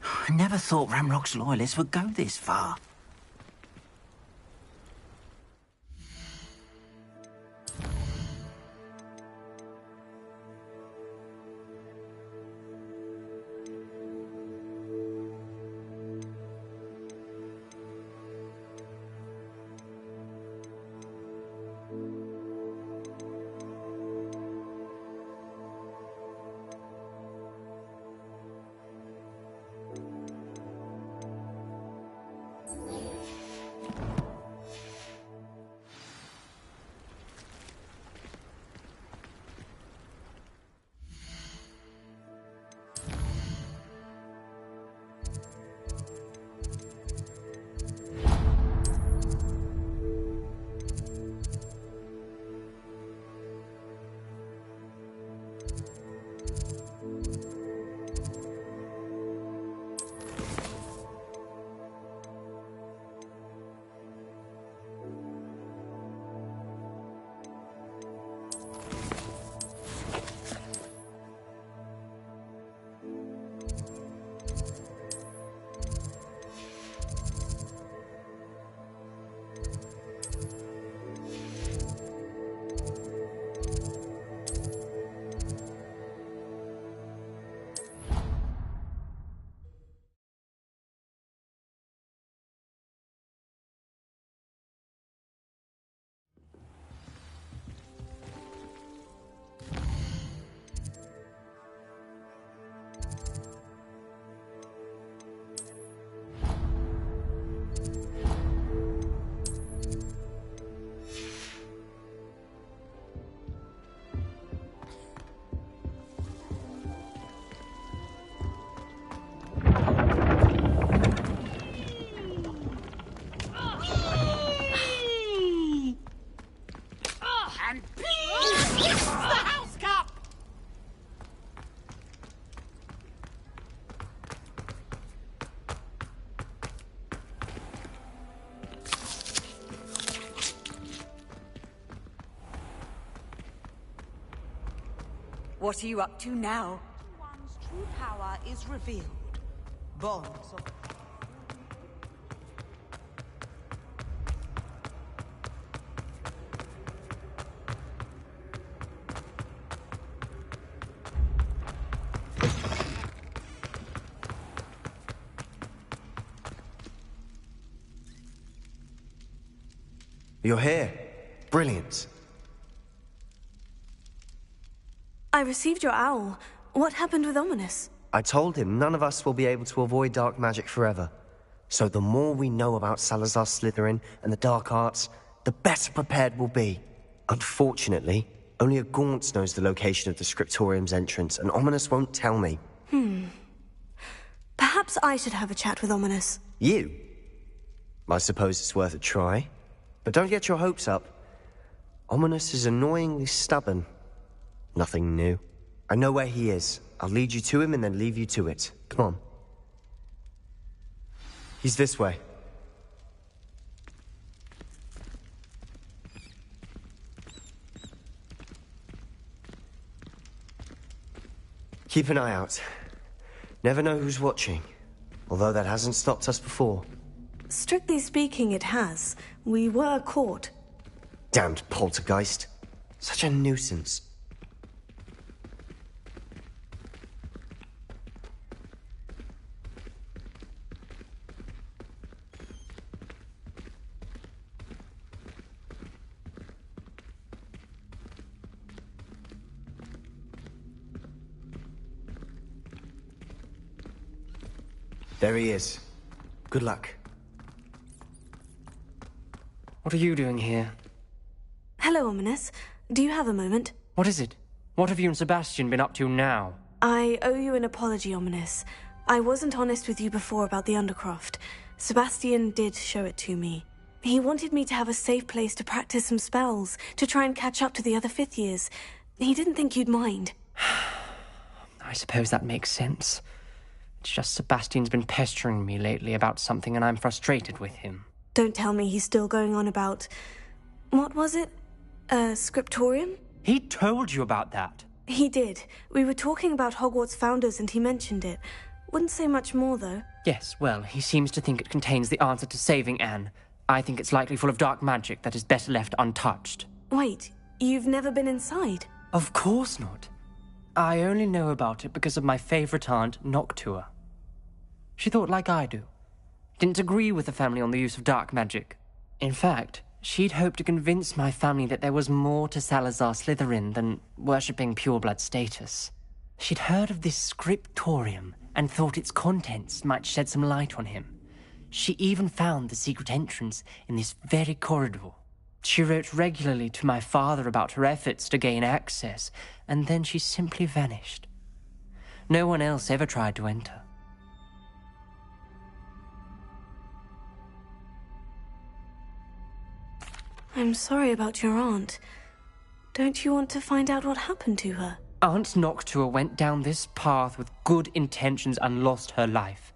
I never thought Ramrock's loyalists would go this far. What are you up to now? One's true power is revealed. Bonds of... You're here. Brilliant. I received your owl. What happened with Ominous? I told him none of us will be able to avoid dark magic forever. So the more we know about Salazar Slytherin and the dark arts, the better prepared we'll be. Unfortunately, only a Gaunt knows the location of the Scriptorium's entrance, and Ominous won't tell me. Perhaps I should have a chat with Ominous. You? I suppose it's worth a try. But don't get your hopes up. Ominous is annoyingly stubborn. Nothing new. I know where he is. I'll lead you to him and then leave you to it. Come on. He's this way. Keep an eye out. Never know who's watching. Although that hasn't stopped us before. Strictly speaking, it has. We were caught. Damned poltergeist. Such a nuisance. There he is. Good luck. What are you doing here? Hello, Ominous. Do you have a moment? What is it? What have you and Sebastian been up to now? I owe you an apology, Ominous. I wasn't honest with you before about the Undercroft. Sebastian did show it to me. He wanted me to have a safe place to practice some spells, to try and catch up to the other fifth years. He didn't think you'd mind. I suppose that makes sense. It's just Sebastian's been pestering me lately about something and I'm frustrated with him. Don't tell me he's still going on about... What was it? Scriptorium? He told you about that? He did. We were talking about Hogwarts founders and he mentioned it. Wouldn't say much more, though. Yes, well, he seems to think it contains the answer to saving Anne. I think it's likely full of dark magic that is better left untouched. Wait, you've never been inside? Of course not. I only know about it because of my favourite aunt, Noctua. She thought like I do. Didn't agree with the family on the use of dark magic. In fact, she'd hoped to convince my family that there was more to Salazar Slytherin than worshipping pureblood status. She'd heard of this scriptorium and thought its contents might shed some light on him. She even found the secret entrance in this very corridor. She wrote regularly to my father about her efforts to gain access, and then she simply vanished. No one else ever tried to enter. I'm sorry about your aunt. Don't you want to find out what happened to her? Aunt Noctua went down this path with good intentions and lost her life.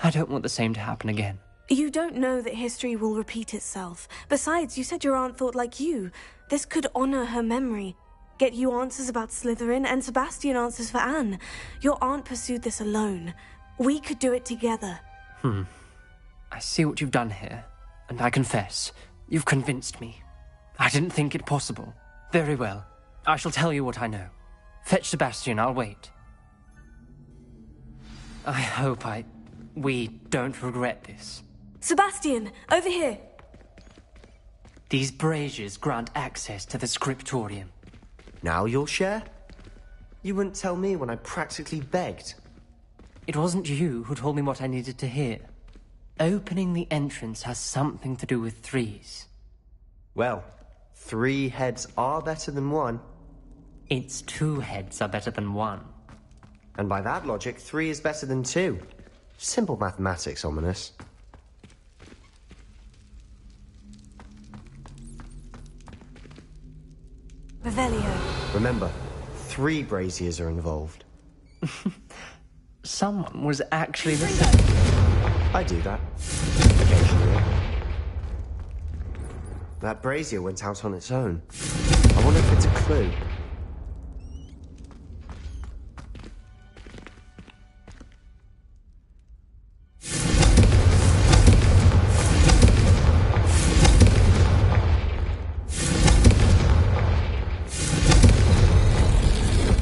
I don't want the same to happen again. You don't know that history will repeat itself. Besides, you said your aunt thought like you. This could honor her memory. Get you answers about Slytherin and Sebastian answers for Anne. Your aunt pursued this alone. We could do it together. I see what you've done here, and I confess, you've convinced me. I didn't think it possible. Very well. I shall tell you what I know. Fetch Sebastian, I'll wait. I hope we don't regret this. Sebastian, over here! These braziers grant access to the scriptorium. Now you'll share? You wouldn't tell me when I practically begged. It wasn't you who told me what I needed to hear. Opening the entrance has something to do with threes. Well, 3 heads are better than 1. It's 2 heads are better than 1. And by that logic, 3 is better than 2. Simple mathematics, Ominous. Revelio. Remember, 3 braziers are involved. Someone was actually listening. I do that. Occasionally. That brazier went out on its own. I wonder if it's a clue.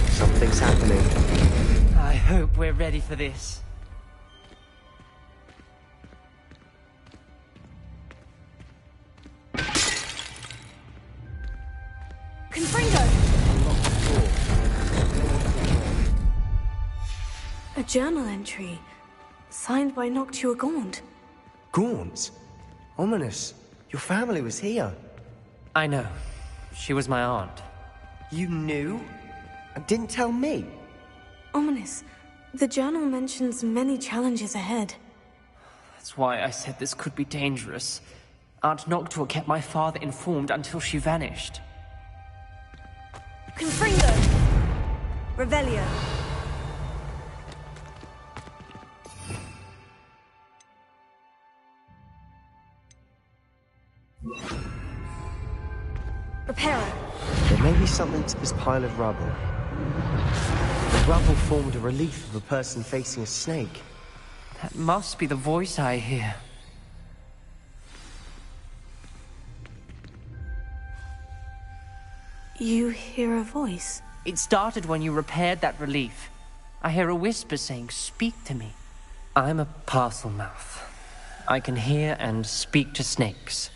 Something's happening. I hope we're ready for this. journal entry. Signed by Noctua Gaunt. Gaunt? Ominous. Your family was here. I know. She was my aunt. You knew? And didn't tell me? Ominous. The journal mentions many challenges ahead. That's why I said this could be dangerous. Aunt Noctua kept my father informed until she vanished. Confringo! Revelio. Reparo. There may be something to this pile of rubble. The rubble formed a relief of a person facing a snake. That must be the voice I hear. You hear a voice? It started when you repaired that relief. I hear a whisper saying, "Speak to me." I'm a parcel mouth. I can hear and speak to snakes.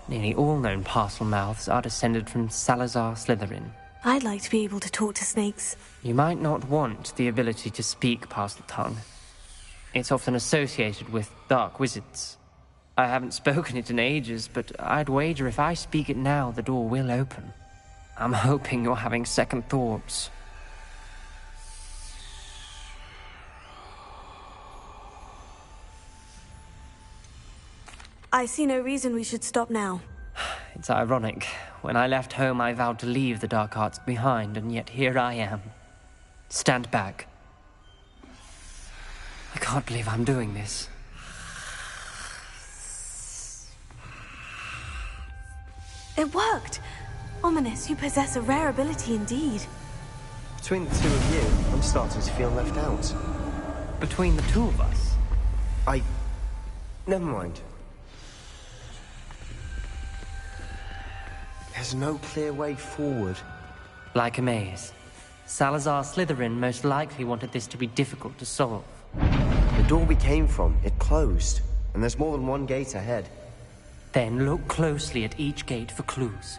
Nearly all known parcel mouths are descended from Salazar Slytherin. I'd like to be able to talk to snakes. You might not want the ability to speak parcel tongue. It's often associated with dark wizards. I haven't spoken it in ages, but I'd wager if I speak it now, the door will open. I'm hoping you're having second thoughts. I see no reason we should stop now. It's ironic. When I left home, I vowed to leave the dark arts behind, and yet here I am. Stand back. I can't believe I'm doing this. It worked! Ominous, you possess a rare ability indeed. Between the two of you, I'm starting to feel left out. Between the two of us? Never mind. There's no clear way forward. Like a maze. Salazar Slytherin most likely wanted this to be difficult to solve. The door we came from, it closed. And there's more than one gate ahead. Then look closely at each gate for clues.